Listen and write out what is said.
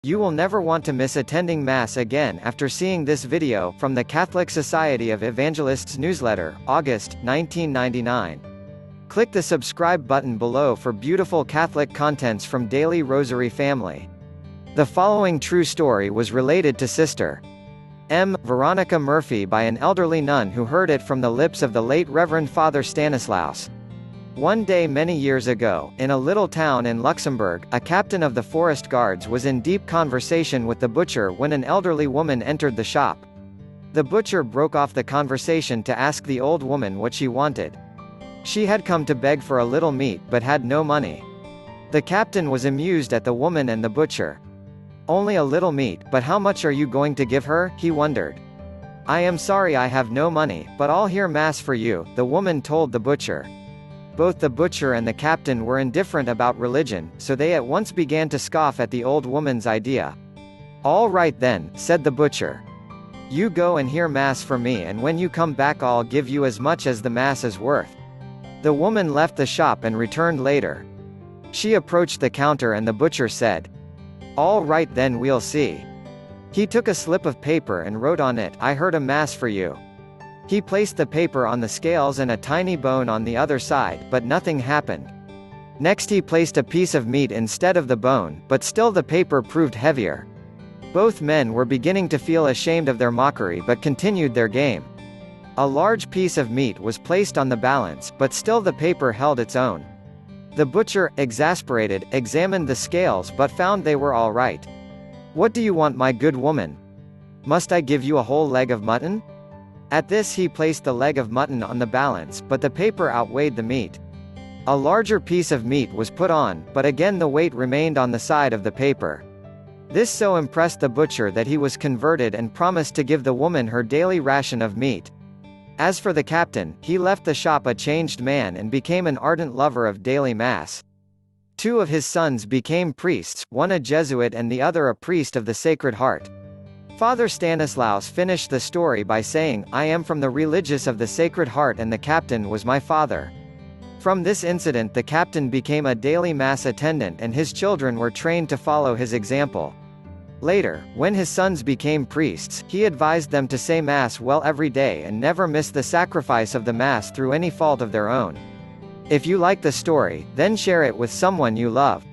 You will never want to miss attending Mass again after seeing this video from the Catholic Society of Evangelists newsletter, August, 1999. Click the subscribe button below for beautiful Catholic contents from Daily Rosary Family. The following true story was related to Sister M. Veronica Murphy by an elderly nun who heard it from the lips of the late Reverend Father Stanislaus. One day many years ago, in a little town in Luxembourg, a captain of the forest guards was in deep conversation with the butcher when an elderly woman entered the shop. The butcher broke off the conversation to ask the old woman what she wanted. She had come to beg for a little meat but had no money. The captain was amused at the woman and the butcher. "Only a little meat, but how much are you going to give her?" he wondered. "I am sorry I have no money, but I'll hear Mass for you," the woman told the butcher. Both the butcher and the captain were indifferent about religion, so they at once began to scoff at the old woman's idea. "All right then," said the butcher. "You go and hear Mass for me, and when you come back I'll give you as much as the Mass is worth." The woman left the shop and returned later. She approached the counter and the butcher said, "All right then, we'll see." He took a slip of paper and wrote on it, "I heard a Mass for you." He placed the paper on the scales and a tiny bone on the other side, but nothing happened. Next he placed a piece of meat instead of the bone, but still the paper proved heavier. Both men were beginning to feel ashamed of their mockery but continued their game. A large piece of meat was placed on the balance, but still the paper held its own. The butcher, exasperated, examined the scales but found they were all right. "What do you want, my good woman? Must I give you a whole leg of mutton?" At this he placed the leg of mutton on the balance, but the paper outweighed the meat. A larger piece of meat was put on, but again the weight remained on the side of the paper. This so impressed the butcher that he was converted and promised to give the woman her daily ration of meat. As for the captain, he left the shop a changed man and became an ardent lover of daily Mass. Two of his sons became priests, one a Jesuit and the other a priest of the Sacred Heart. Father Stanislaus finished the story by saying, "I am from the religious of the Sacred Heart and the captain was my father." From this incident the captain became a daily Mass attendant and his children were trained to follow his example. Later, when his sons became priests, he advised them to say Mass well every day and never miss the sacrifice of the Mass through any fault of their own. If you like the story, then share it with someone you love.